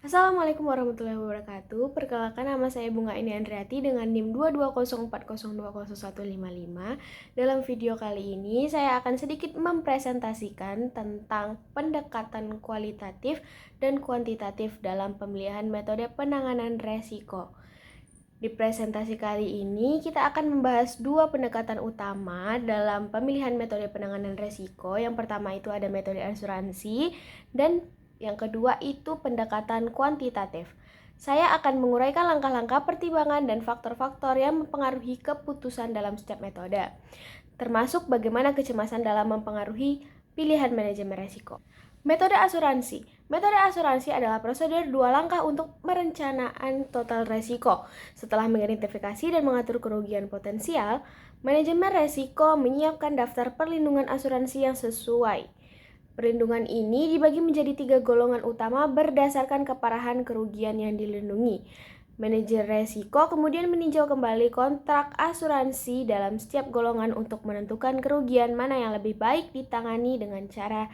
Assalamualaikum warahmatullahi wabarakatuh. Perkenalkan, nama saya Bunga Ini Andriati dengan NIM 22040202155. Dalam video kali ini saya akan sedikit mempresentasikan tentang pendekatan kualitatif dan kuantitatif dalam pemilihan metode penanganan resiko. Di presentasi kali ini kita akan membahas dua pendekatan utama dalam pemilihan metode penanganan resiko. Yang pertama itu ada metode asuransi dan yang kedua itu pendekatan kuantitatif. Saya akan menguraikan langkah-langkah pertimbangan dan faktor-faktor yang mempengaruhi keputusan dalam setiap metode, termasuk bagaimana kecemasan dalam mempengaruhi pilihan manajemen resiko. Metode asuransi. Metode asuransi adalah prosedur 2 langkah untuk merencanakan total resiko. Setelah mengidentifikasi dan mengatur kerugian potensial, manajemen resiko menyiapkan daftar perlindungan asuransi yang sesuai. Perlindungan ini dibagi menjadi 3 golongan utama berdasarkan keparahan kerugian yang dilindungi. Manajer resiko kemudian meninjau kembali kontrak asuransi dalam setiap golongan untuk menentukan kerugian mana yang lebih baik ditangani dengan cara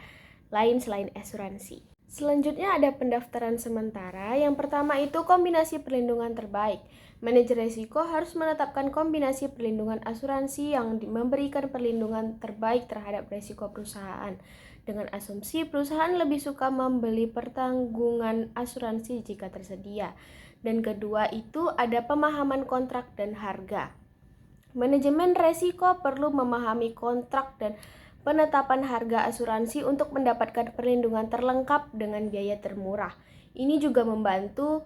lain selain asuransi. Selanjutnya ada pendaftaran sementara. Yang pertama itu kombinasi perlindungan terbaik. Manajer risiko harus menetapkan kombinasi perlindungan asuransi yang memberikan perlindungan terbaik terhadap risiko perusahaan, dengan asumsi perusahaan lebih suka membeli pertanggungan asuransi jika tersedia. Dan kedua itu ada pemahaman kontrak dan harga. Manajemen risiko perlu memahami kontrak dan penetapan harga asuransi untuk mendapatkan perlindungan terlengkap dengan biaya termurah. Ini juga membantu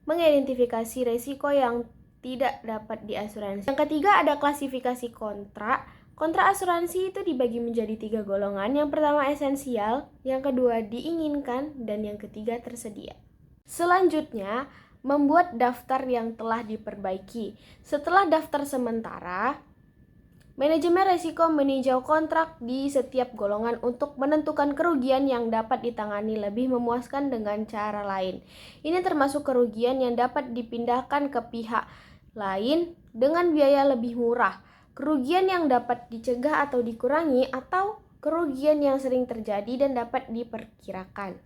mengidentifikasi risiko yang tidak dapat diasuransi. Yang ketiga ada klasifikasi kontrak. Kontrak asuransi itu dibagi menjadi 3 golongan. Yang pertama esensial, yang kedua diinginkan, dan yang ketiga tersedia. Selanjutnya, membuat daftar yang telah diperbaiki. Setelah daftar sementara, manajemen risiko meninjau kontrak di setiap golongan untuk menentukan kerugian yang dapat ditangani lebih memuaskan dengan cara lain. Ini termasuk kerugian yang dapat dipindahkan ke pihak lain dengan biaya lebih murah, kerugian yang dapat dicegah atau dikurangi, atau kerugian yang sering terjadi dan dapat diperkirakan.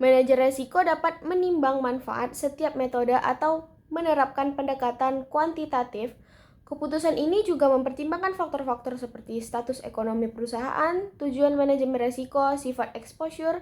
Manajer risiko dapat menimbang manfaat setiap metode atau menerapkan pendekatan kuantitatif. Keputusan ini juga mempertimbangkan faktor-faktor seperti status ekonomi perusahaan, tujuan manajemen risiko, sifat exposure,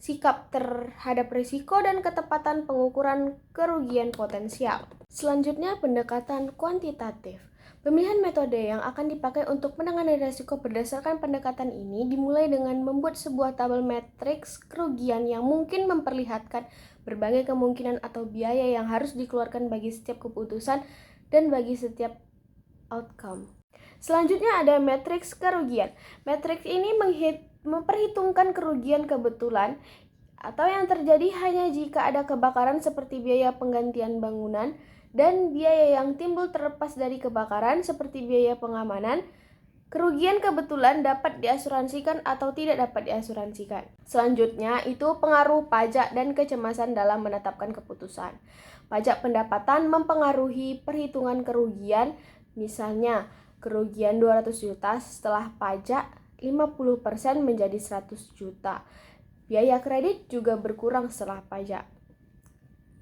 sikap terhadap risiko, dan ketepatan pengukuran kerugian potensial. Selanjutnya, pendekatan kuantitatif. Pemilihan metode yang akan dipakai untuk menangani risiko berdasarkan pendekatan ini dimulai dengan membuat sebuah tabel matriks kerugian yang mungkin memperlihatkan berbagai kemungkinan atau biaya yang harus dikeluarkan bagi setiap keputusan dan bagi setiap outcome. Selanjutnya ada matriks kerugian. Matriks ini memperhitungkan kerugian kebetulan atau yang terjadi hanya jika ada kebakaran seperti biaya penggantian bangunan dan biaya yang timbul terlepas dari kebakaran seperti biaya pengamanan. Kerugian kebetulan dapat diasuransikan atau tidak dapat diasuransikan. Selanjutnya itu pengaruh pajak dan kecemasan dalam menetapkan keputusan. Pajak pendapatan mempengaruhi perhitungan kerugian, misalnya kerugian 200 juta setelah pajak 50% menjadi 100 juta. Biaya kredit juga berkurang setelah pajak.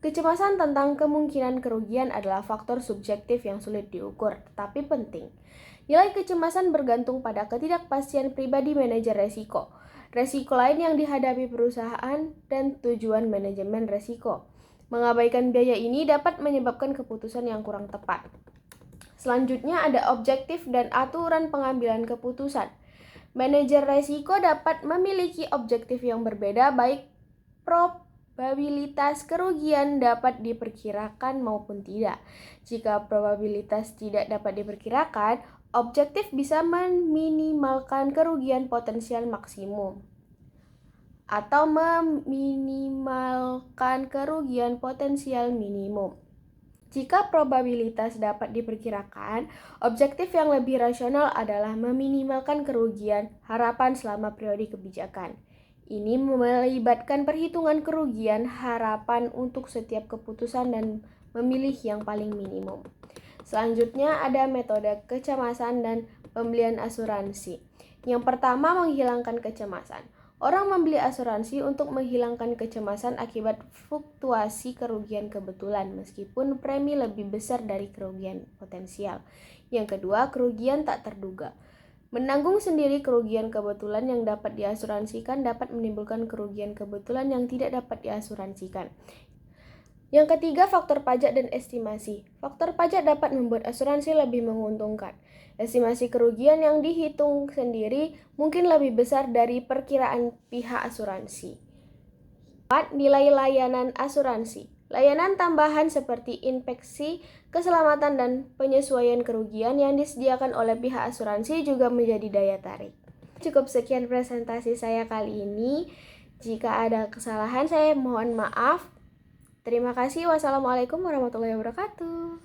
Kecemasan tentang kemungkinan kerugian adalah faktor subjektif yang sulit diukur, tetapi penting. Nilai kecemasan bergantung pada ketidakpastian pribadi manajer risiko, risiko lain yang dihadapi perusahaan, dan tujuan manajemen risiko. Mengabaikan biaya ini dapat menyebabkan keputusan yang kurang tepat. Selanjutnya ada objektif dan aturan pengambilan keputusan. Manajer risiko dapat memiliki objektif yang berbeda, baik probabilitas kerugian dapat diperkirakan maupun tidak. Jika probabilitas tidak dapat diperkirakan, objektif bisa meminimalkan kerugian potensial maksimum atau meminimalkan kerugian potensial minimum. Jika probabilitas dapat diperkirakan, objektif yang lebih rasional adalah meminimalkan kerugian harapan selama periode kebijakan. Ini melibatkan perhitungan kerugian harapan untuk setiap keputusan dan memilih yang paling minimum. Selanjutnya ada metode kecemasan dan pembelian asuransi. Yang pertama, menghilangkan kecemasan. Orang membeli asuransi untuk menghilangkan kecemasan akibat fluktuasi kerugian kebetulan, meskipun premi lebih besar dari kerugian potensial. Yang kedua, kerugian tak terduga. Menanggung sendiri kerugian kebetulan yang dapat diasuransikan dapat menimbulkan kerugian kebetulan yang tidak dapat diasuransikan. Yang ketiga, faktor pajak dan estimasi. Faktor pajak dapat membuat asuransi lebih menguntungkan. Estimasi kerugian yang dihitung sendiri mungkin lebih besar dari perkiraan pihak asuransi. 4. Nilai layanan asuransi. Layanan tambahan seperti inspeksi, keselamatan, dan penyesuaian kerugian yang disediakan oleh pihak asuransi juga menjadi daya tarik. Cukup sekian presentasi saya kali ini. Jika ada kesalahan, saya mohon maaf. Terima kasih. Wassalamualaikum warahmatullahi wabarakatuh.